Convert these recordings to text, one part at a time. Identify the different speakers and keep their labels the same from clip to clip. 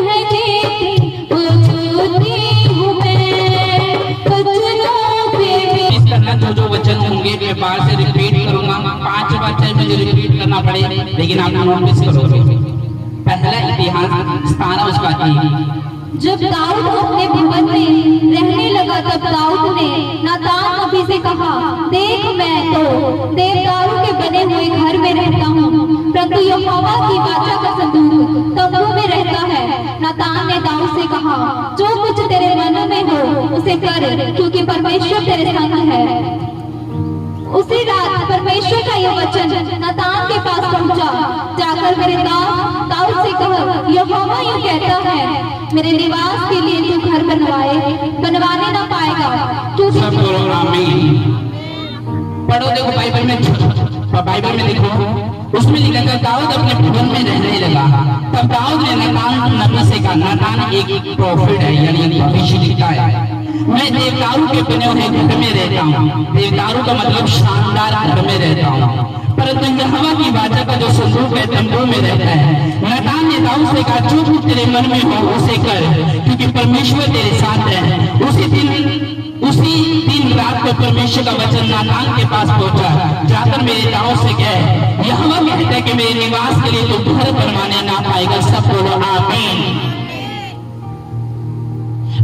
Speaker 1: है खेती वो छोटी हूँ मैं, वचनों पे
Speaker 2: इस करना जो वचन होंगे मैं बार से रिपीट करूंगा, 5 बार चाहे मुझे रिपीट करना पड़े, लेकिन आप नोटिस करोगे। पहला इतिहास स्थान है उसका एक।
Speaker 1: जब दाऊद अपने भवन में रहने लगा तब दाऊद ने नातान नबी से कहा, देख मैं तो देवदारों के बने हुए घर में रहता हूँ, परंतु यहोवा की वाचा का संदूक तंबू में रहता है। नातान ने दाऊद से कहा, जो कुछ तेरे मन में हो उसे कर, क्योंकि परमेश्वर तेरे संग है। उसी रात परमेश्वर का यह वचन नातान के पास पहुंचा, जाकर मेरे दाऊद से कह, यहोवा यूं कहता है, मेरे निवास के लिए तू घर बनवाने ना पाएगा, क्योंकि
Speaker 2: पढ़ो, देखो बाइबल में देखो, उसमें लिखा था दाऊद अपने भवन में रहने लगा। तब दाऊद ने नातान नबी से कहा, नातान एक प्रॉफिट है, यानी भविष्यद्वक्ता है, मैं देवदारू के बने हुए घर में रहता हूँ। देवदारू का मतलब शानदार घर में रहता हूँ, परंतु यहोवा की वाचा का जो संदूक है तंबू में रहता है। नातान ने दाऊद से कहा, जो कुछ तेरे मन में हो उसे कर, क्योंकि परमेश्वर तेरे साथ है। उसी दिन रात को परमेश्वर का वचन नातान के पास पहुंचा, जाकर मेरे दाऊद से कहे, यहोवा कहता है कि मेरे निवास के लिए तो घर बनवाने ना पाएगा। सब बोलो आमीन।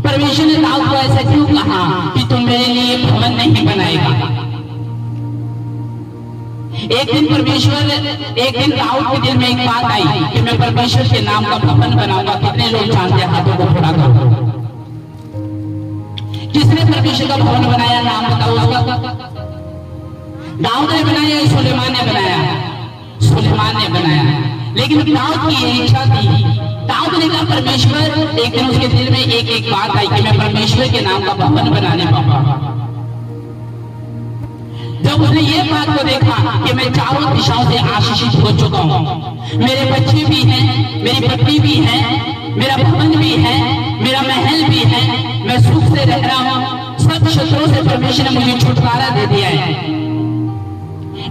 Speaker 2: परमेश्वर ने दाऊद को ऐसा क्यों कहा कि तुम मेरे लिए भवन नहीं बनाएगा? एक दिन दाऊद के दिल में एक बात आई कि मैं परमेश्वर के नाम का भवन बनाऊंगा। कितने लोग जानते हैं? हाथों को खड़ा करो। किसने परमेश्वर का भवन बनाया? नाम बताओ उसका। दाऊद ने बनाया या सुलेमान ने बनाया? सुलेमान ने बनाया। लेकिन दाऊद की ये इच्छा थी, दाऊद ने कहा परमेश्वर, एक दिन उसके दिल में एक बात आई कि मैं परमेश्वर के नाम का भवन बनाने पाऊंगा। जब उसने ये बात को देखा कि मैं चारों दिशाओं से आशीषित हो चुका हूँ, मेरे बच्चे भी हैं, मेरी पत्नी भी है, मेरा भवन भी है, मेरा महल भी है, मैं सुख से रह रहा हूँ, सब शत्रुओं से परमेश्वर ने मुझे छुटकारा दे दिया है,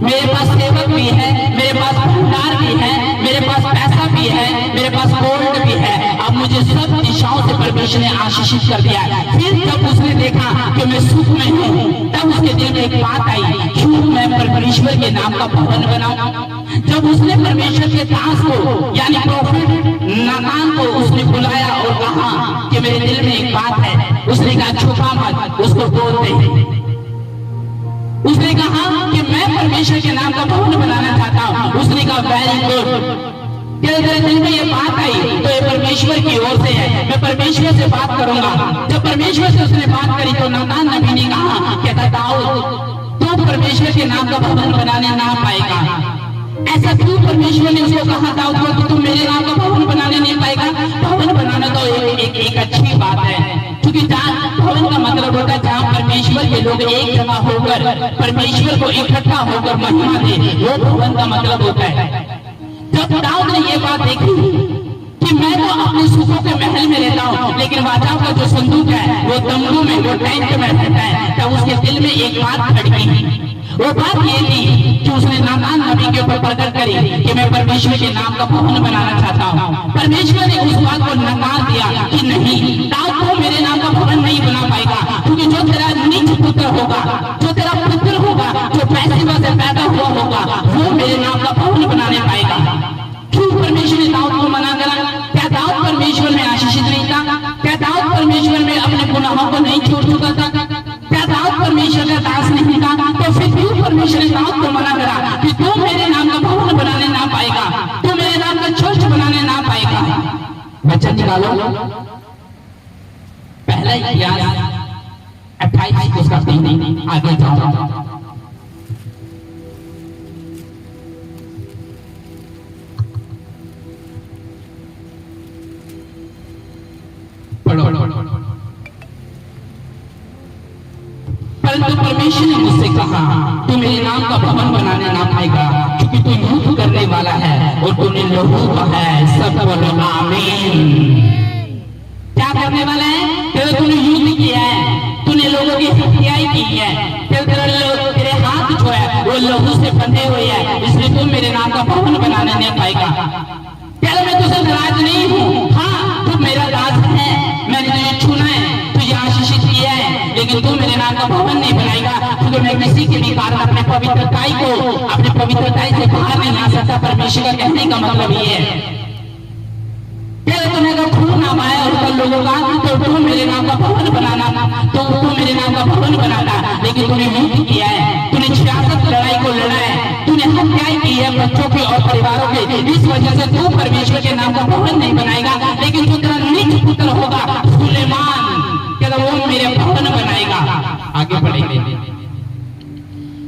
Speaker 2: मेरे पास सेवक भी है, मेरे पास भंडार भी है, मेरे पास पैसा भी है, मेरे पास गोल्ड भी है। अब मुझे सब दिशाओं से परमेश्वर ने आशीषित कर दिया है। फिर जब उसने देखा कि मैं सुख में हूँ, तब उसके दिल में एक बात आई, क्यों मैं परमेश्वर के नाम का भवन बनाऊं? जब उसने परमेश्वर के दास को यानी प्रॉफिट नातान को उसने बुलाया और कहा कि मेरे दिल में एक बात है, उसने कहा छुपा मत, उसको बोल दे। उसने कहा कि मैं परमेश्वर के नाम का भवन बनाना चाहता हूं। उसने कहा वेरी गुड, तेरे दिल में ये बात आई तो ये परमेश्वर की ओर से है, मैं परमेश्वर से बात करूंगा। जब परमेश्वर से उसने बात करी तो नातान नबी ने कहा कि दाऊद, तू परमेश्वर के नाम का भवन बनाने ना पाएगा। ऐसा क्यों परमेश्वर ने उसको कहा दाऊद को कि तू मेरे नाम का भवन बनाने नहीं पाएगा? भवन बनाना तो एक अच्छी बात है, क्योंकि भवन का मतलब होता है जहाँ परमेश्वर के लोग एक जगह होकर परमेश्वर को इकट्ठा होकर महिमा दे, वो भवन का मतलब होता है। जब दाऊद ने ये बात देखी कि मैं तो अपने सुखों के महल में रहता हूँ, लेकिन वाचा का जो संदूक है वो तंबू में, वो टेंट में रहता है, तब उसके दिल में एक बात खटकी। वो बात ये थी कि उसने नातान नबी के ऊपर प्रकट करी कि मैं परमेश्वर के नाम का भवन बनाना चाहता हूँ। परमेश्वर ने उस बात को नकार दिया कि नहीं, दाऊद को मेरे नाम का भवन नहीं बना पाएगा, क्योंकि जो तेरा नीच पुत्र होगा, जो तेरा पुत्र होगा, जो पैसिवा से पैदा हुआ होगा, वो मेरे नाम का भवन बनाने पाएगा। क्यों परमेश्वर ने दाऊद को मना करा? क्या दाऊद परमेश्वर में आशीषित नहीं था? क्या दाऊद परमेश्वर में अपने गुनाहों को नहीं छोड़ चुका था? क्या दाऊद परमेश्वर का दास नहीं था? तो फिर क्यों परमेश्वर ने दाऊद को मना करा कि तू मेरे नाम का भवन बनाने ना पाएगा, तू मेरे नाम का चर्च बनाने ना पाएगा? बच्चा निकालो, पहला इतिहास 28 उसका 3, आगे जाओ। परंतु परमेश्वर ने मुझसे कहा, तू मेरे नाम का भवन बनाने ना पाएगा, क्योंकि तू युद्ध करने वाला है और तूने लोगों का है। सब बोलो आमीन। क्या करने वाला है? तूने युद्ध किया है, तूने लोगों की हत्याएं की है, तेरे हाथ जो है वो लोगों से बंधे हुए हैं, इसलिए तू मेरे नाम का भवन बनाने नहीं पाएगा। क्या मैं तुझसे नाराज नहीं हूँ? हाँ, लेकिन तू मेरे नाम का भवन नहीं बनाएगा, क्योंकि मैं किसी के भी कारण अपने पवित्रताई को, अपने पवित्रताई से बाहर नहीं आ सकता। परमेश्वर का कहने का मतलब ये है, तुम्हें अगर खून ना पाए और कल लोगों का, तो तू मेरे नाम का भवन बनाना, तो तू मेरे नाम का भवन बनाता, लेकिन तूने युद्ध किया है, तूने 66 लड़ाई को लड़ा है, तूने हत्याएं की है बच्चों की और परिवारों की। इस वजह से तू परमेश्वर के नाम का भवन नहीं बनाएगा, लेकिन जो तेरा नीच पुत्र होगा सुलेमान, क्या वो मेरे भवन बनाएगा। आगे बढ़ेंगे,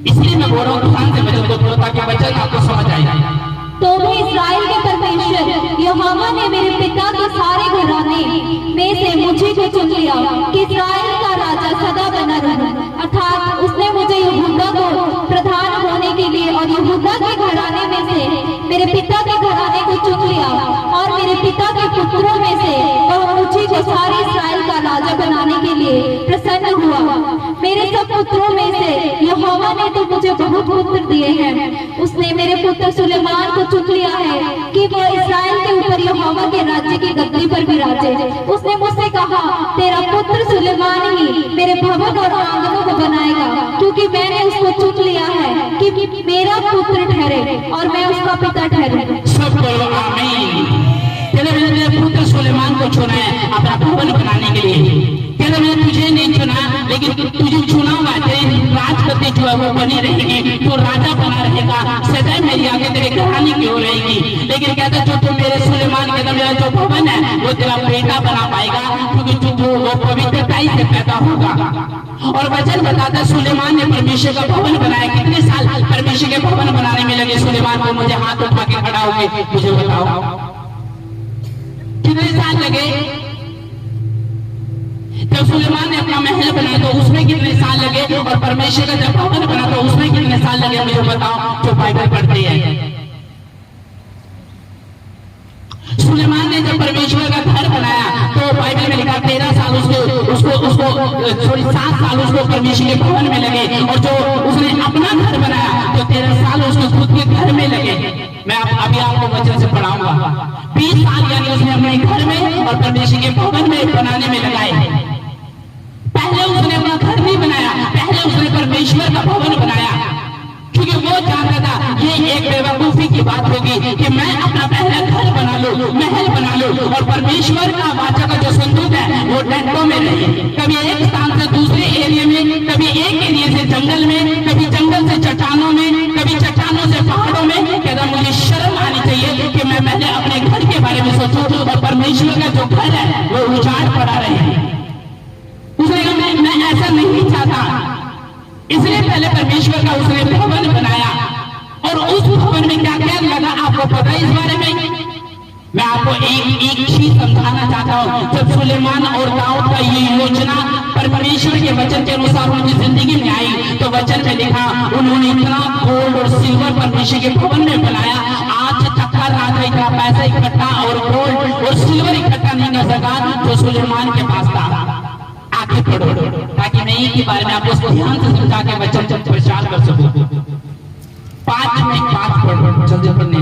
Speaker 2: इसलिए मैं बोल रहा हूँ ध्यान से वचन को बोलो ताकि वचन आपको समझ आए।
Speaker 1: तो भी इस्राएल के परमेश्वर यहोवा ने मेरे पिता के सारे घराने में से मुझे को चुन लिया कि इस्राएल का राजा सदा बना रहे, अर्थात उसने मुझे यहूदा को प्रधान होने के लिए और यहूदा के घराने में से मेरे पिता के घराने को चुन लिया, और मेरे पिता के पुत्रों में से वह मुझे को सारे इस्राएल का राजा बनाने के लिए प्रसन्न हुआ। मेरे सब पुत्रों में से यहोवा ने तो मुझे बहुत पुत्र दिए हैं। उसने मेरे पुत्र सुलेमान को चुन लिया है कि वह इस्राएल के ऊपर यहोवा के राज्य की गद्दी पर विराजे। उसने मुझसे कहा, तेरा पुत्र सुलेमान ही मेरे भवन और आंगनों को बनाएगा, क्योंकि मैंने उसको चुन लिया है कि मेरा पुत्र ठहरे और मैं उसका पिता ठहरूं।
Speaker 2: सब बोलो आमीन। चलो मैंने तेरे पुत्र सुलेमान को चुना है अपना भवन बनाने के लिए। कहते मैंने तुझे नहीं चुना, लेकिन तुझे चुना हुआ है, राज करते जो है वो बनी रहेगी, तो राजा बना रहेगा, सदैव मेरी आगे तेरे घराने की हो रहेगी। लेकिन कहता जो तुम मेरे सुलेमान, कहता मेरा जो भवन है वो तेरा बेटा बना पाएगा, क्योंकि तू वो पवित्रताई से पैदा होगा। और वचन बताता सुलेमान ने परमेश्वर का भवन बनाया। कितने साल परमेश्वर के भवन बनाने में लगे सुलेमान को? मुझे हाथ उठा के खड़ा हो गए, मुझे बताओ कितने साल लगे? जब सुलेमान ने अपना महल बनाया तो उसमें कितने साल लगे? और परमेश्वर का जब भवन बना तो उसमें कितने साल लगे? मुझे बताओ जो बाइबल पढ़ते हैं। सुलेमान ने जब परमेश्वर का घर बनाया तो बाइबल में लिखा 13 साल उसको 7 साल उसको परमेश्वर के भवन में लगे, और जो उसने अपना घर बनाया तो 13 साल उसको खुद के घर में लगे। मैं अभी आपको वचन से पढ़ाऊंगा। 20 साल यानी उसने अपने घर में और परमेश्वर के भवन में बनाने में लगाए। पहले उसने अपना घर नहीं बनाया, पहले उसने परमेश्वर का भवन बनाया, क्योंकि वो जानता था ये एक बेवकूफी की बात होगी कि मैं अपना पहला घर बना लूं, महल बना लूं, और परमेश्वर का वाचा का जो संदूक है वो टेंटों में रहे, कभी एक स्थान से दूसरे एरिया में, कभी एक एरिया से जंगल में, कभी जंगल से चट्टानों में, कभी चट्टानों से पहाड़ों में। कहता मुझे शर्म आनी चाहिए कि मैं पहले अपने घर के बारे में सोचूं, और परमेश्वर का जो घर है वो उजाड़ पड़ा रहे। उसने कहा मैं ऐसा नहीं चाहता, इसलिए पहले परमेश्वर का उसने भवन बनाया। और उस भवन में क्या क्या लगा आपको पता है इस बारे में? मैं आपको एक चीज समझाना चाहता हूँ। जब सुलेमान और दाऊद का ये योजना परमेश्वर के वचन के अनुसार उनकी जिंदगी में आई तो वचन में लिखा उन्होंने इतना गोल्ड और सिल्वर परमेश्वर के भवन में बनाया, आज तक का राजा इतना पैसा इकट्ठा और गोल्ड और सिल्वर इकट्ठा नहीं कर सका जो सुलेमान के पास था। आगे पढ़ो ताकि मैं इनके बारे में आपको ध्यान से समझा के वचन प्रचार कर सकूं। 5 में 5 पढ़ो, जल्दी पढ़ने।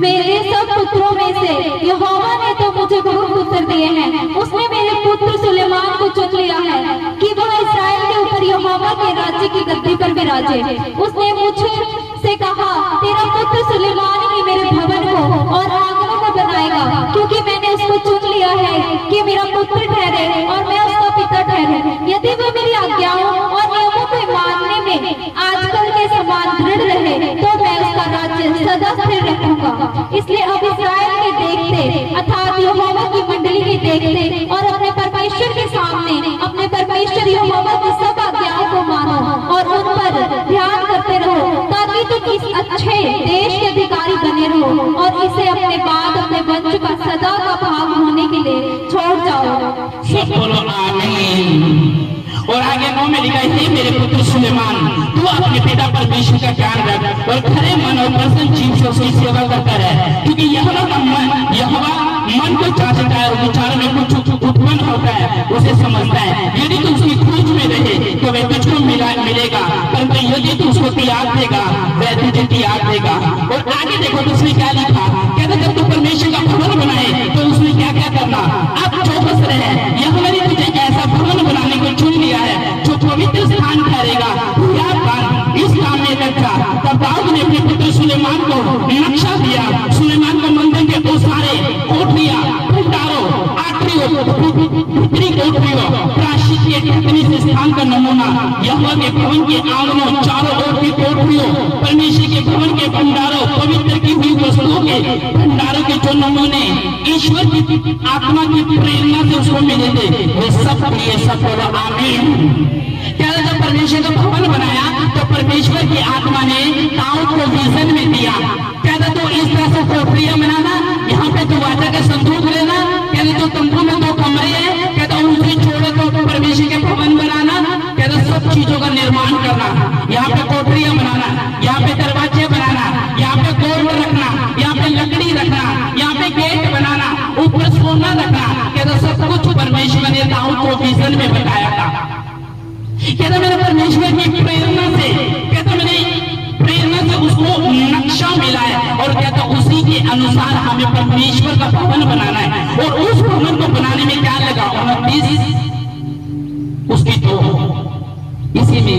Speaker 1: मेरे सब पुत्रों में से यहोवा ने तो मुझे बहुत पुत्र दिए हैं। उसने मेरे पुत्र सुलेमान को चुन लिया है कि वह इस्राएल के ऊपर यहोवा के राज्य की गद्दी पर विराजे। उसने मुझसे कहा, तेरा पुत्र सुलेमान ही मेरे भवन को और आंगनों को बनाएगा, क्योंकि मैंने उसको चुन लिया है कि मेरा पुत्र ठहरे और मैं उसका पिता ठहरूं। यदि वह मेरी आज्ञाओं और नियमों को मानने में आजकल के समान दृढ़ रहे तो मैं उसका राज्य सदा स्थिर रखूंगा। इसलिए अब इस्राएल के देखते अर्थात यहोवा की मंडली के देखते और अपने परमेश्वर के सामने अपने परमेश्वर यहोवा की सब आज्ञाओं को मानो और उन पर ध्यान करते रहो, ताकि तुम इस अच्छे देश के अधिकारी बने रहो और इसे अपने बाद अपने वंश का सदा का भाग होने के लिए छोड़ जाओ।
Speaker 2: सब बोलो आमीन। और आगे 9 में लिखा है, मेरे पुत्र सुलेमान तू अपने पिता परमेश्वर का ध्यान रख और खरे मन और प्रसन्न जीव से उसकी सेवा करता रहे, क्योंकि यहोवा मन को जांचता है और विचार में कुछ उत्पन्न होता है उसे समझता है। यदि तू उसकी खोज में रहे तो वह तुझको मिलेगा, परंतु यदि तू उसको त्याग देगा वह तुझे त्याग देगा। और आगे देखो तो उसने क्या लिखा, कहते जब तू परमेश्वर का भवन बनाए तो उसने क्या क्या करना। अब चौकस रहे, यहोवा ने तुझे ऐसा भवन बनाने को चुन लिया है जो सुलेमान को नक्शा दिया, सुलेमान को मंदिर के ओसारे, कोठरियां, भंडारों, आखिरियों, भीतरी कोठरियों, प्रायश्चित के ठिकाने से स्थान का नमूना, यहोवा के भवन के आंगनों, चारों ओर की कोठरियों, परमेश्वर के भवन के भंडारों, पवित्र की हुई वस्तुओं के भंडारों के जो नमूने ईश्वर की आत्मा की प्रेरणा से उसको मिले थे, वे सब ये सब बोलो आमीन। क्या जब परमेश्वर का भवन बनाया तो परमेश्वर की आत्मा ने दाऊद को विजन में दिया, कहता तो इस तरह से कोठरियां बनाना, यहाँ पे तो वाचा का संदूक लेना, कहते तो तंबू में 2 कमरे हैं, कहता उसे छोड़ो तो परमेश्वर के भवन बनाना, कहता सब चीजों का निर्माण करना, यहाँ पे कोठरियां बनाना, यहाँ पे दरवाजे बनाना, यहाँ पे गोल रखना, यहाँ पे लकड़ी रखना, यहाँ पे गेट बनाना, ऊपर सोना रखना, कहता सब कुछ परमेश्वर ने दाऊद को विजन में बताया था। कहता मेरे परमेश्वर की प्रेरणा से, कहता मेरी प्रेरणा से उसको नक्शा मिला है और कहता उसी के अनुसार हमें परमेश्वर का भवन बनाना है। और उस भवन को बनाने में क्या लगा, 29 उसकी तो इसी में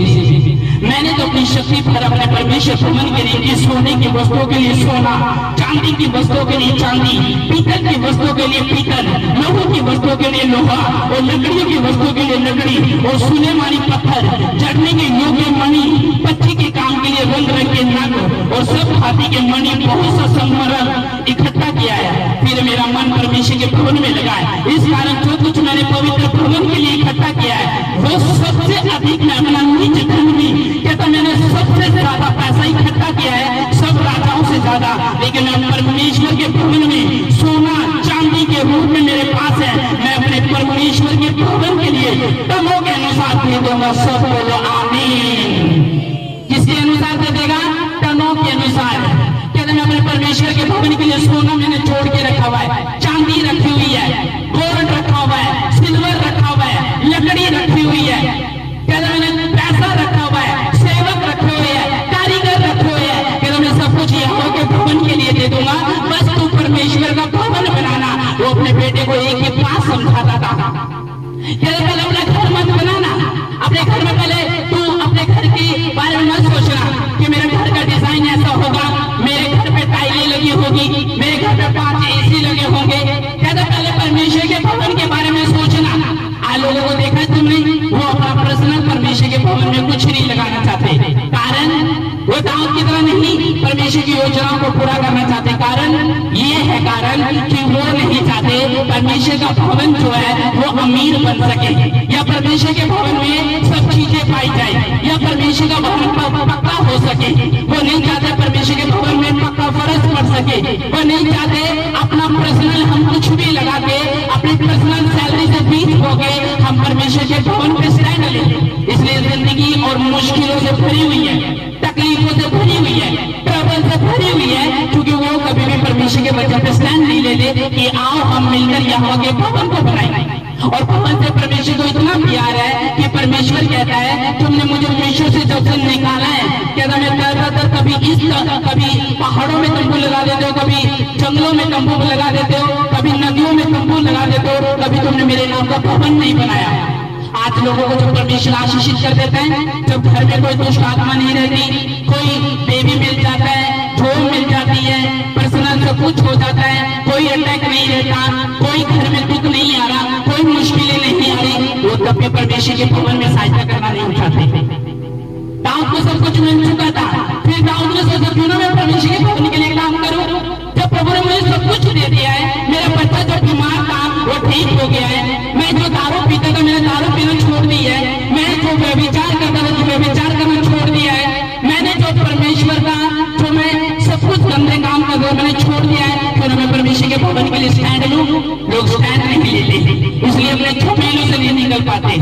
Speaker 2: मैंने तो अपनी शक्ति पर अपने परमेश्वर भवन के लिए सोने की वस्तुओं के लिए सोना, चांदी की वस्तुओं के लिए चांदी, पीतल की वस्तुओं के लिए पीतल, लोहे की वस्तुओं के लिए लोहा और लकड़ियों की वस्तुओं के लिए लकड़ी और सुलेमानी पत्थर, जड़ने के योग्य मणि, पक्षी के काम के लिए रंग रंग के नग और सब हाथी के मणि, बहुत सा संगमरमर इकट्ठा किया है। फिर मेरा मन परमेश्वर के भवन में लगा है, इस कारण जो कुछ मैंने पवित्र भवन के लिए इकट्ठा किया है वो सबसे अधिक मैं अपना निज धन भी, कहता मैंने सबसे ज्यादा पैसा इकट्ठा किया है, सब राजाओं से ज्यादा, लेकिन मैं परमेश्वर के भवन में सोना चांदी के रूप में मेरे पास है, मैं अपने परमेश्वर के भवन के लिए तनों के अनुसार दे दूंगा। सब बोलो आमीन। किसके अनुसार दे देगा, तनों के अनुसार। कहते मैं अपने परमेश्वर के भवन के लिए सोना मैंने जोड़ के रखा हुआ है, चांदी रखी हुई है, गोल्ड रखा हुआ है, सिल्वर रखा हुआ है, लकड़ी रखी हुई है, कहते मैंने पैसा रखा हुआ है, सेवक रखे हुए हैं, कारीगर रखे हुए हैं, कहते मैं सब कुछ यहोवा के भवन के लिए दे दूंगा, बस तू परमेश्वर का भवन बनाना। वो अपने बेटे को एक ही बात समझाता था, कहते पहले अपना घर मत बनाना, अपने घर में पहले तू अपने घर के बारे में मत सोचना कि मेरे घर का डिजाइन ऐसा होगा, मेरे घर पे टाइलें लगी होगी, मेरे घर पे 5 AC लगे होंगे, कहते पहले परमेश्वर के भवन के बारे में सोचना। आज लोगों को देखा तुमने, वो अपना पर्सनल परमेश्वर के भवन में कुछ नहीं लगाना चाहते, कारण वो दाऊद की तरह नहीं परमेश्वर की योजनाओं को पूरा करना चाहते। कारण ये है कारण कि वो नहीं चाहते परमेश्वर का भवन जो है वो अमीर बन सके, या परमेश्वर के भवन में सब चीजें पाई जाए, या परमेश्वर का भवन पक्का हो सके। वो नहीं चाहते परमेश्वर के भवन में पक्का फर्श पड़ सके, वो नहीं चाहते अपना पर्सनल हम कुछ भी लगा के अपनी पर्सनल सैलरी से 20 हो गए हम परमेश्वर के भवन पे स्टैंड लें। इसलिए जिंदगी और मुश्किलों से भरी हुई है, तकलीफों से भरी हुई है, ट्रबल से भरी हुई है, क्योंकि वो कभी भी परमेश्वर के वचन पे स्टैंड नहीं लेते कि आओ हम मिलकर यहोवा के भवन को बनाएंगे। और भवन से परमेश्वर को इतना प्यार है कि परमेश्वर कहता है तुमने मुझे मिस्र से जब से निकाला है, कहता मैं ज्यादातर कभी कभी पहाड़ों में तंबू लगा देते हो, कभी जंगलों में तंबू लगा देते हो, कभी नदियों में तंबू लगा देते हो, कभी तुमने मेरे नाम का भवन नहीं बनाया। आज लोगों को जब परमेश्वर आशीषित कर देते हैं, जब घर में कोई दुष्ट आत्मा नहीं रहती, कोई बेबी मिल जाता है, झोल मिल जाती है, पर्सनल सब कुछ हो जाता है, कोई अटैक नहीं रहता, कोई घर में दुख नहीं आ रहा, कोई मुश्किलें नहीं आ रही, वो तब भी परमेश्वर के भवन में सहायता करना नहीं चाहते। दाऊद को सब कुछ मिल चुका था, फिर दाऊद ने सोचा क्यों ना मैं परमेश्वर के भवन के लिए काम करूं। जब प्रभु ने मुझे सब कुछ दे दिया है, मेरा बच्चा जो बीमार था वो ठीक हो गया है, मैं जो दारू पीता था मैंने दारू पीना छोड़ दी है, मैं जो व्यभिचार करता था व्यभिचार करना छोड़ दिया है, मैंने जो परमेश्वर का जो मैं सब कुछ गंदे काम कर रहा मैंने छोड़ दिया है, फिर मैं परमेश्वर के भवन के लिए स्टैंड लूं। लोग स्टैंड नहीं लेते, इसलिए अपने झमेलों से नहीं निकल पाते,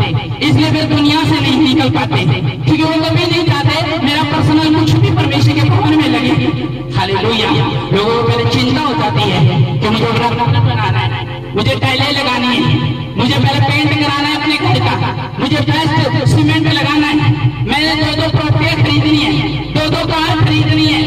Speaker 2: इसलिए वे दुनिया से नहीं निकल पाते, क्योंकि वो कभी नहीं चाहते मेरा पर्सनल कुछ भी परमेश्वर के भवन में लगे। हालेलुया। लोगों को पहले चिंता हो जाती है कि मुझे अपना भवन बनाना है, मुझे टाइलें लगानी है, मुझे पहले पेंट कराना है अपने घर का, मुझे बेस्ट सीमेंट लगाना है, मैंने 2 प्रॉपर्टियां खरीदनी है, 2 कार खरीदनी है,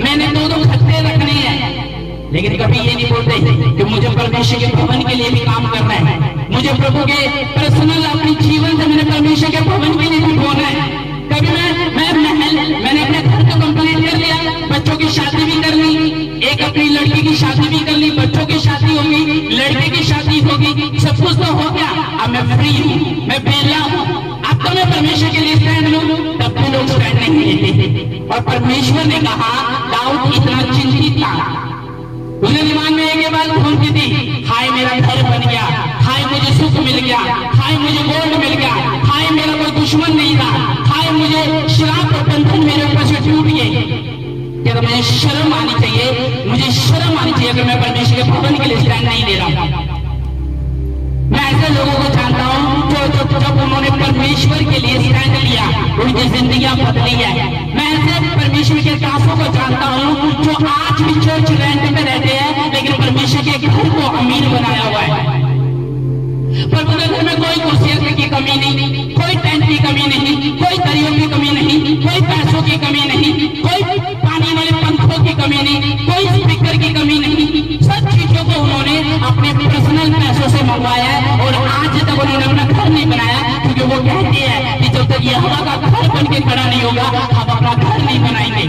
Speaker 2: मैंने 2 खत्ते रखने हैं। लेकिन कभी ये नहीं बोलते कि मुझे परमेश्वर के भवन के लिए भी काम करना है, मुझे प्रभु के पर्सनल अपनी जीवन से मैंने परमेश्वर के भवन के लिए भी बोलना है। कभी मैं महल मैंने अपने घर को कंप्लीट कर लिया, बच्चों की शादी भी एक अपनी लड़की की शादी भी कर ली, बच्चों की शादी होगी, लड़के की शादी होगी, सब कुछ तो हो गया। अब मैं फ्री हूँ, मैं बेला हूँ। अब तो मैं परमेश्वर के लिए स्टैंड लूं, तब भी लोग स्टैंड नहीं लेते। और परमेश्वर ने कहा, दाऊद इतना चिंतित था, उसने दिमाग में एक बात घूमती थी, हाय मेरा घर बन गया, हाय मुझे सुख मिल गया, हाय मुझे गोल्ड मिल गया, हाय मेरा कोई दुश्मन नहीं था, हाय मुझे श्राप और बंधन मेरे ऊपर से टूट गए। क्या मुझे शर्म आनी चाहिए, मुझे शर्म आनी चाहिए अगर मैं परमेश्वर के भवन के लिए स्टैंड नहीं ले रहा हूं। मैं ऐसे लोगों को जानता हूं जो जब उन्होंने परमेश्वर के लिए स्टैंड लिया, उनकी जिंदगियां बदली है। मैं ऐसे परमेश्वर के दासों को जानता हूं जो आज भी चर्च रेंट में रहते हैं, लेकिन परमेश्वर के घर को अमीर बनाया हुआ है। पर उनके घर में कोई कुर्सियों की कमी नहीं, कोई टेंट की कमी नहीं, कोई दरियों की कमी नहीं, कोई पैसों की कमी नहीं, कोई पानी वाले पंखों की कमी नहीं, कोई स्पीकर की कमी नहीं। सब चीजों को उन्होंने अपने पर्सनल पैसों से मंगवाया है और आज तक उन्होंने अपना घर नहीं बनाया, क्योंकि वो कहते हैं कि जब तक ये हवा का घर बन के खड़ा नहीं होगा, हम अपना घर नहीं बनाएंगे।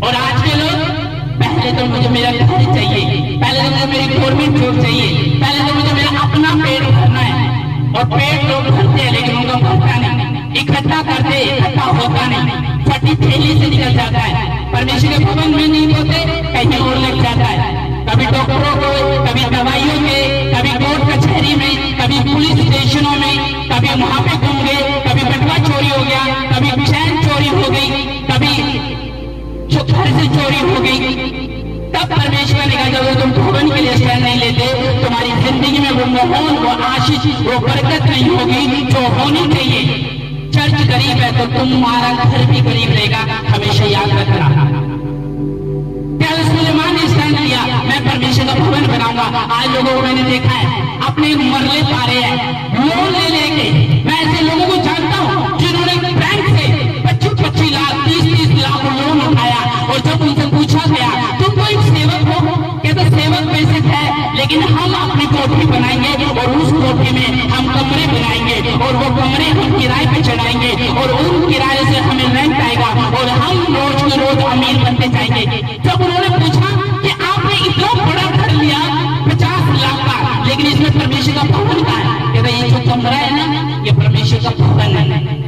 Speaker 2: और आज के लोग, पहले तो मुझे मेरा घर चाहिए, पहले तो मुझे मेरी गवर्नमेंट जॉब चाहिए, पहले तो मुझे मेरा अपना पेट भरना है। और पेट लोग भरते हैं लेकिन उनका भरता नहीं, इकट्ठा करते इकट्ठा होता नहीं, फटी थैली से निकल जाता है। परमेश्वर के भवन में नहीं होते, कहीं और लग जाता है। कभी डॉक्टरों को, कभी दवाइयों के, कभी कोर्ट कचहरी में, कभी पुलिस स्टेशनों में, कभी वहां पे घूम गए, कभी बटुआ चोरी हो गया, कभी चैन चोरी हो गई, कभी घर से चोरी हो गई। तब परमेश्वर ने कहा, जब तुम भवन के लिए स्टैंड नहीं लेते, तुम्हारी जिंदगी में वो माहौल, वो आशीष, वो बरकत नहीं होगी जो होनी चाहिए। चर्च गरीब है तो तुम्हारा घर भी गरीब रहेगा, हमेशा याद रखना। क्या सुलेमान ने स्टैंड लिया, मैं परमेश्वर का भवन बनाऊंगा। आज लोगों को मैंने देखा है अपने मरले पा रहे हैं लोन ले लेके। मैं ऐसे लोगों को जानता हूं जिन्होंने बैंक से 25-25 लाख, 30-30 लाख लोन उठाया, और जब उनसे पूछा गया तुम कोई सेवक हो, कहते सेवक बेसिक है, लेकिन हम अपनी कोठी बनाएंगे और उस कोठी में हम कमरे बनाएंगे और वो कमरे हम किराए पे चढ़ाएंगे और उन किराए से हमें रेंट आएगा और हम रोज के रोज अमीर बनते जाएंगे। जब उन्होंने पूछा कि आपने इतना बड़ा घर लिया 50 लाख का, लेकिन इसमें परमेश्वर का भवन का है, कहते ये जो कमरा है ना, ये परमेश्वर का भवन है।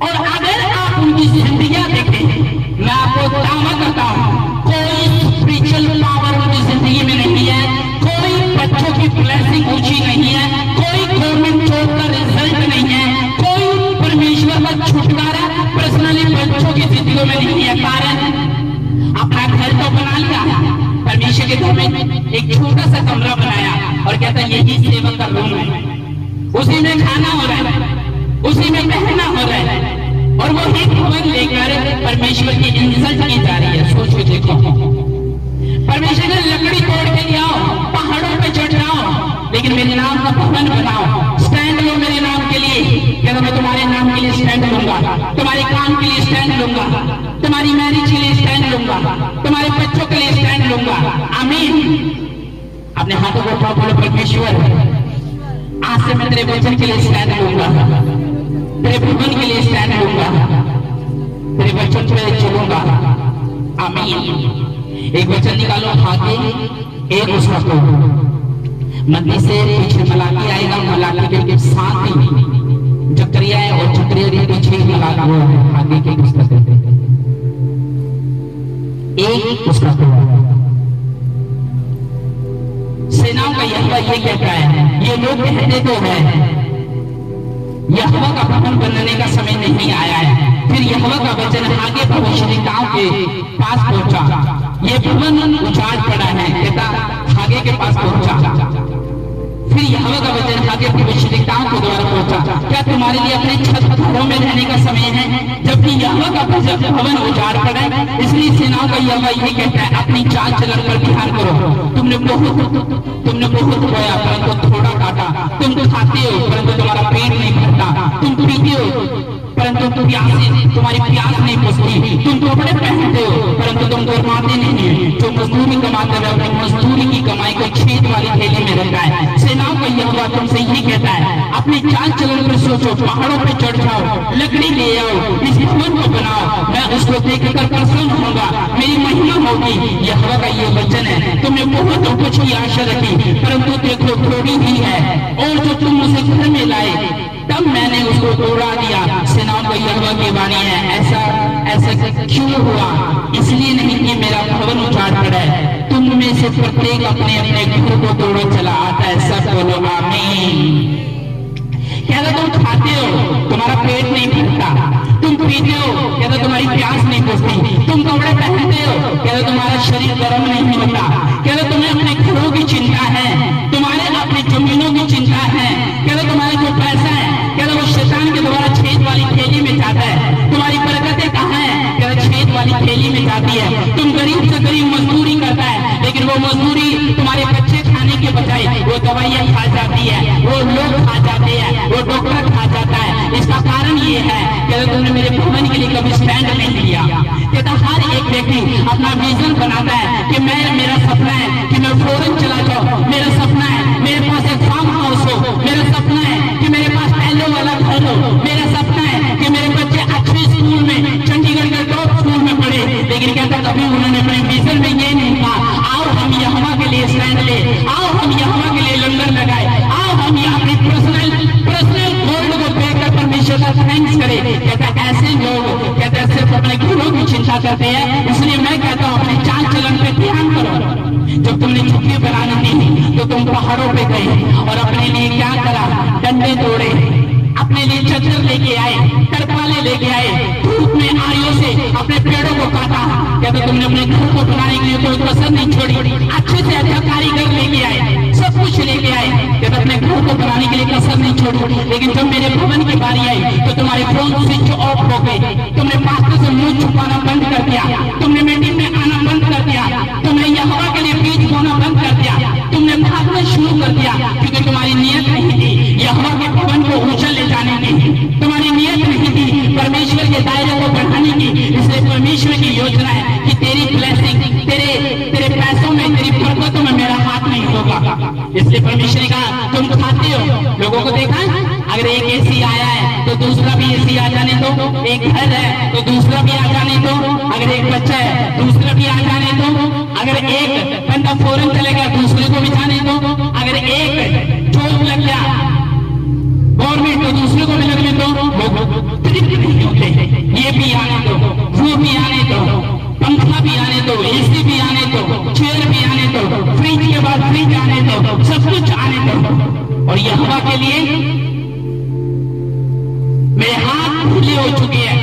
Speaker 2: और अगर आप उनकी जिंदगियां देखें, मैं आपको दावा करता हूं, कोई स्पिरिचुअल पावर उनकी जिंदगी में नहीं है, कोई बच्चों की ब्लेसिंग ऊंची नहीं है, कोई गवर्नमेंट जॉब का रिजल्ट नहीं है, कोई परमेश्वर का छुटकारा पर्सनली बच्चों की जिंदगी में नहीं है। कारण अपना घर तो बना लिया, परमेश्वर के घर में एक छोटा सा कमरा बनाया और कहता है यही सेवक का रूम है, उसी में खाना हो रहा है, उसी में पहनना हो रहा है, और वो एक भवन लेकर परमेश्वर की इंसल्ट की जा रही है। सोच के देखो, परमेश्वर ने लकड़ी तोड़ के ले आओ, पहाड़ों पे चढ़ जाओ, लेकिन मेरे नाम का भवन बनाओ, स्टैंड लो मेरे नाम के लिए। क्या मैं तुम्हारे नाम के लिए स्टैंड लूंगा, तुम्हारे काम के लिए स्टैंड लूंगा, तुम्हारी मैरिज के लिए स्टैंड लूंगा, तुम्हारे बच्चों के लिए स्टैंड लूंगा। आमीन। अपने हाथों को उठाओ, बोलो परमेश्वर आज से मैं तेरे वचन के लिए स्टैंड लूंगा, तेरे भवन के लिए स्टैंड लूंगा, तेरे वचन पे चलूंगा। आमीन। एक वचन निकालो आगे, एक उसका को मत्ती से पीछे मलाकी आएगा, मलाकी के साथ ही जकरिया है और जकरिया के पीछे मलाकी है। आगे के पुस्तक है, एक उसका को सेनाओं का यहोवा ये कहता है, ये लोग कहते तो है यहोवा का भवन बनने का समय नहीं आया है। फिर यहोवा का वचन आगे भविष्यद्वक्ताओं के पास पहुंचा, ये भवन उजाड़ पड़ा है, कहता आगे के पास पहुंचा। फिर यहोवा का वचन आगे भविष्यद्वक्ताओं के द्वारा पहुंचा, क्या तुम्हारे लिए अपने छत घरों में रहने का समय है, जबकि यहोवा का भवन उजाड़ पड़ा है। इसलिए सेनाओं का यहोवा ये कहता है, अपनी चाल चलन पर ध्यान करो। तुमने बहुत बोया परंतु थोड़ा काटा, तुम खाते हो परंतु तुम्हारा पेट नहीं भरता, तुम पीते हो परंतु तुम्हारी प्यास नहीं बुझती, तुम कपड़े पहनते हो परंतु तुम कमाते नहीं है। जो मजदूरी कमाते हुए अपनी मजदूरी की कमाई को 6 वाली थैली में रखा है। सेनाओं का यहोवा तुमसे यही कहता है, अपनी चाल चलन पर सोचो, पहाड़ों पे चढ़ जाओ, लकड़ी ले आओ, इस भवन को बनाओ, मैं उसको देखकर प्रसन्न होऊंगा, मेरी महिमा होगी। यहोवा का ये वचन है। तुमने बहुत कुछ की आशा रखी, परंतु देखो थोड़ी ही है, और जो तुम उसे घर में लाए तब मैंने उसको तोड़ा दिया। सेनाओं का यहोवा की वाणी है, ऐसा क्यों हुआ? इसलिए नहीं कि मेरा भवन उजाड़ पड़ा है, तुम में से प्रत्येक अपने अपने घर को तोड़ो चला आता है। सब बोलो आमीन। कहता तुम खाते हो, तुम्हारा पेट नहीं भरता, तुम पीते हो, कहता तुम्हारी प्यास नहीं बुझती, तुम कपड़े पहनते हो, कहता तुम्हारा शरीर गर्म नहीं होता, कहता तुम्हें अपने घरों की चिंता है, तुम्हारे अपनी जमीनों की चिंता है, कहता तुम्हारा जो पैसा है, कहता वो शैतान के द्वारा छेद वाली थैली में जाता है। तुम्हारी बरकतें कहाँ है? कहता छेद वाली थैली में जाती है। तुम गरीब से गरीब मजदूरी करता है, लेकिन वो मजदूरी तुम्हारे बच्चे खाने के बजाय वो दवाइयां खा जाती है, वो लोग खा जाते हैं, वो डॉक्टर खा जाता है। इसका कारण ये है कि तुमने मेरे भवन के लिए कभी स्टैंड नहीं लिया। कहता हर एक व्यक्ति अपना विजन बनाता है कि मेरा सपना है कि मैं फॉरेन चला जाऊं, मेरा सपना है मेरे पास एक फार्म हाउस हो, मेरा सपना है कि मेरे पास पहले वाला घर हो, मेरा सपना है कि मेरे बच्चे अच्छे स्कूल में, चंडीगढ़ के टॉप स्कूल में पढ़े। लेकिन कहता कभी उन्होंने अपने विजन में ये नहीं कहा, आओ हम यहोवा के लिए स्टैंड ले, आओ हम यहोवा के लिए लंगर लगाए, आओ हम अपनी पर्सनल गोल्ड को देखकर परमेश्वर का थैंक्स करें। कहता ऐसे लोग कहते सिर्फ अपने घरों की चिंता करते हैं। इसलिए मैं कहता हूँ अपने चाल चलन पे ध्यान करो। जब तुमने झुग्गी बनानी थी तो तुम पहाड़ों पे गए और अपने लिए क्या करा? डंडे तोड़े, अपने लिए चद्दर लेके आए, तरपाले लेके आए, धूप में आरियों से अपने पेड़ों को काटा। कहते तुमने अपने घर को बनाने के लिए कोई कसर नहीं छोड़ी, अच्छे से अच्छा कारीगर लेके आए, सब कुछ लेके आए। कहते अपने घर को बनाने के लिए कसर नहीं छोड़ी, लेकिन जब मेरे भवन की बारी आई तो तुम्हारे फोन स्विच ऑफ हो गए, तुमने पास्टर से मुंह छुपाना बंद कर दिया, तुमने मीटिंग में आना बंद कर दिया, तुमने यहोवा के लिए बीज बोना बंद कर दिया, तुमने भागना शुरू कर दिया, क्योंकि तुम्हारी नियत नहीं थी यहोवा के भवन को ऊंचा ले जाने की, तुम्हारी नियत नहीं थी परमेश्वर के दायरे को बढ़ाने की। इसलिए परमेश्वर की योजना है कि तेरी ब्लेसिंग, तेरे पैसों में, तेरी बरकतों में मेरा हाथ नहीं होगा। इसलिए परमेश्वर ने कहा तुम खाते हो, लोगों को देखा अगर एक एसी आया है तो दूसरा भी एसी आ जाने दो, एक घर है तो दूसरा भी आ जाने दो, अगर एक बच्चा है दूसरा भी आ जाने दो, अगर एक बंदा फॉरेन चलेगा दूसरे को भी जाने दो, अगर एक जॉब लग गया गवर्नमेंट तो दूसरे को भी लगने दो। लोग तृप्त नहीं होते, ये भी आने दो, वो भी आने दो, पंखा भी आने दो, एसी भी आने दो, चेयर भी आने दो, फ्रिज के बाद फ्रिज आने दो, सब कुछ आने दो। और यहोवा के लिए मेरे हाथ खुले हो चुके हैं,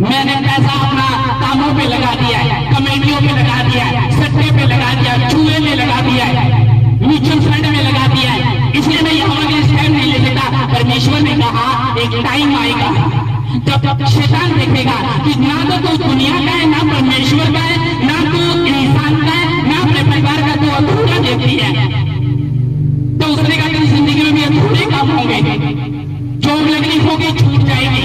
Speaker 2: मैंने पैसा अपना कामों पे लगा दिया है, कमेटियों पे लगा दिया है, सट्टे पे लगा दिया, चूहे में लगा दिया है, म्यूचुअल फंड में लगा दिया है। इसलिए मैं यहोवा के स्टैंड नहीं ले सकता। परमेश्वर ने कहा एक टाइम आएगा जब शैतान देखेगा कि ना तो तू दुनिया का है, ना परमेश्वर का है, ना तू इंसान का है, ना अपने परिवार का, तू अधूरा देखती है। तो उसने कहा तेरी जिंदगी में भी अधूरे काम होंगे, जॉब लगनी होगी छूट जाएगी,